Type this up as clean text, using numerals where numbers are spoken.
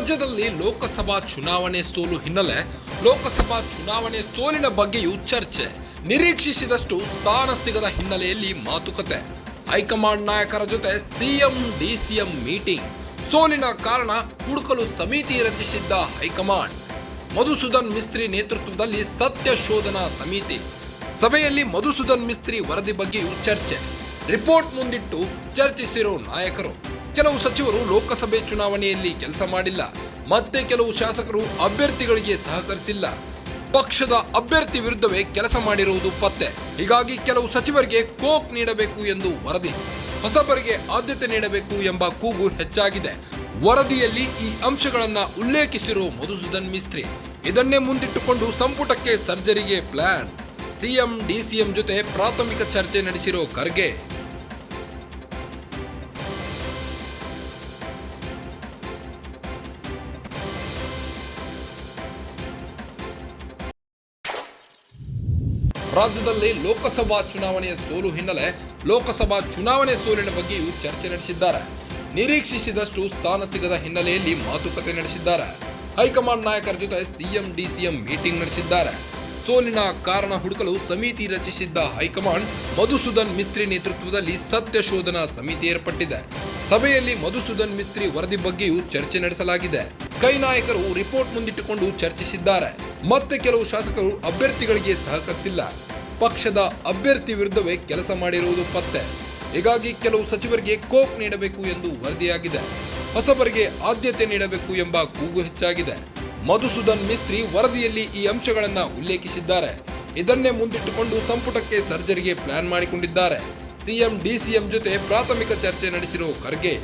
ರಾಜ್ಯದಲ್ಲಿ ಲೋಕಸಭಾ ಚುನಾವಣೆ ಸೋಲು ಹಿನ್ನೆಲೆ ಲೋಕಸಭಾ ಚುನಾವಣೆ ಸೋಲಿನ ಬಗ್ಗೆಯೂ ಚರ್ಚೆ. ನಿರೀಕ್ಷಿಸಿದಷ್ಟು ಸ್ಥಾನ ಸಿಗದ ಹಿನ್ನೆಲೆಯಲ್ಲಿ ಮಾತುಕತೆ. ಹೈಕಮಾಂಡ್ ನಾಯಕರ ಜೊತೆ ಸಿಎಂ ಡಿಸಿಎಂ ಮೀಟಿಂಗ್. ಸೋಲಿನ ಕಾರಣ ಹುಡುಕಲು ಸಮಿತಿ ರಚಿಸಿದ್ದ ಹೈಕಮಾಂಡ್. ಮಧುಸೂದನ್ ಮಿಸ್ತ್ರಿ ನೇತೃತ್ವದಲ್ಲಿ ಸತ್ಯ ಶೋಧನಾ ಸಮಿತಿ. ಸಭೆಯಲ್ಲಿ ಮಧುಸೂದನ್ ಮಿಸ್ತ್ರಿ ವರದಿ ಬಗ್ಗೆಯೂ ಚರ್ಚೆ. ರಿಪೋರ್ಟ್ ಮುಂದಿಟ್ಟು ಚರ್ಚಿಸಿರೋ ನಾಯಕರು. ಕೆಲವು ಸಚಿವರು ಲೋಕಸಭೆ ಚುನಾವಣೆಯಲ್ಲಿ ಕೆಲಸ ಮಾಡಿಲ್ಲ. ಮತ್ತೆ ಕೆಲವು ಶಾಸಕರು ಅಭ್ಯರ್ಥಿಗಳಿಗೆ ಸಹಕರಿಸಿಲ್ಲ. ಪಕ್ಷದ ಅಭ್ಯರ್ಥಿ ವಿರುದ್ಧವೇ ಕೆಲಸ ಮಾಡಿರುವುದು ಪತ್ತೆ. ಹೀಗಾಗಿ ಕೆಲವು ಸಚಿವರಿಗೆ ಕೋಕ್ ನೀಡಬೇಕು ಎಂದು ವರದಿ. ಹೊಸಬರಿಗೆ ಆದ್ಯತೆ ನೀಡಬೇಕು ಎಂಬ ಕೂಗು ಹೆಚ್ಚಾಗಿದೆ. ವರದಿಯಲ್ಲಿ ಈ ಅಂಶಗಳನ್ನ ಉಲ್ಲೇಖಿಸಿರೋ ಮಧುಸೂದನ್ ಮಿಸ್ತ್ರಿ. ಇದನ್ನೇ ಮುಂದಿಟ್ಟುಕೊಂಡು ಸಂಪುಟಕ್ಕೆ ಸರ್ಜರಿಗೆ ಪ್ಲಾನ್. ಸಿಎಂ ಡಿಸಿಎಂ ಜೊತೆ ಪ್ರಾಥಮಿಕ ಚರ್ಚೆ ನಡೆಸಿರೋ ಖರ್ಗೆ. ರಾಜ್ಯದಲ್ಲಿ ಲೋಕಸಭಾ ಚುನಾವಣೆಯ ಸೋಲು ಹಿನ್ನೆಲೆ ಲೋಕಸಭಾ ಚುನಾವಣೆ ಸೋಲಿನ ಬಗ್ಗೆಯೂ ಚರ್ಚೆ ನಡೆಸಿದ್ದಾರೆ. ನಿರೀಕ್ಷಿಸಿದಷ್ಟು ಸ್ಥಾನ ಸಿಗದ ಹಿನ್ನೆಲೆಯಲ್ಲಿ ಮಾತುಕತೆ ನಡೆಸಿದ್ದಾರೆ. ಹೈಕಮಾಂಡ್ ನಾಯಕರ ಜೊತೆ ಸಿಎಂ ಡಿಸಿಎಂ ಮೀಟಿಂಗ್ ನಡೆಸಿದ್ದಾರೆ. ಸೋಲಿನ ಕಾರಣ ಹುಡುಕಲು ಸಮಿತಿ ರಚಿಸಿದ್ದ ಹೈಕಮಾಂಡ್ ಮಧುಸೂದನ್ ಮಿಸ್ತ್ರಿ ನೇತೃತ್ವದಲ್ಲಿ ಸತ್ಯ ಶೋಧನಾ ಸಮಿತಿ ಏರ್ಪಟ್ಟಿದೆ. ಸಭೆಯಲ್ಲಿ ಮಧುಸೂದನ್ ಮಿಸ್ತ್ರಿ ವರದಿ ಬಗ್ಗೆಯೂ ಚರ್ಚೆ ನಡೆಸಲಾಗಿದೆ. ಕೈ ನಾಯಕರು ರಿಪೋರ್ಟ್ ಮುಂದಿಟ್ಟುಕೊಂಡು ಚರ್ಚಿಸಿದ್ದಾರೆ. ಮತ್ತೆ ಕೆಲವು ಶಾಸಕರು ಅಭ್ಯರ್ಥಿಗಳಿಗೆ ಸಹಕರಿಸಿಲ್ಲ. ಪಕ್ಷದ ಅಭ್ಯರ್ಥಿ ವಿರುದ್ಧವೇ ಕೆಲಸ ಮಾಡಿರುವುದು ಪತ್ತೆ. ಹೀಗಾಗಿ ಕೆಲವು ಸಚಿವರಿಗೆ ಕೋಕ್ ನೀಡಬೇಕು ಎಂದು ವರದಿಯಾಗಿದೆ. ಹೊಸಬರಿಗೆ ಆದ್ಯತೆ ನೀಡಬೇಕು ಎಂಬ ಕೂಗು ಹೆಚ್ಚಾಗಿದೆ. ಮಧುಸೂದನ್ ಮಿಸ್ತ್ರಿ ವರದಿಯಲ್ಲಿ ಈ ಅಂಶಗಳನ್ನ ಉಲ್ಲೇಖಿಸಿದ್ದಾರೆ. ಇದನ್ನೇ ಮುಂದಿಟ್ಟುಕೊಂಡು ಸಂಪುಟಕ್ಕೆ ಸರ್ಜರಿಗೆ ಪ್ಲಾನ್ ಮಾಡಿಕೊಂಡಿದ್ದಾರೆ. ಸಿಎಂ ಡಿಸಿಎಂ ಜೊತೆ ಪ್ರಾಥಮಿಕ ಚರ್ಚೆ ನಡೆಸಿರೋ ಖರ್ಗೆ.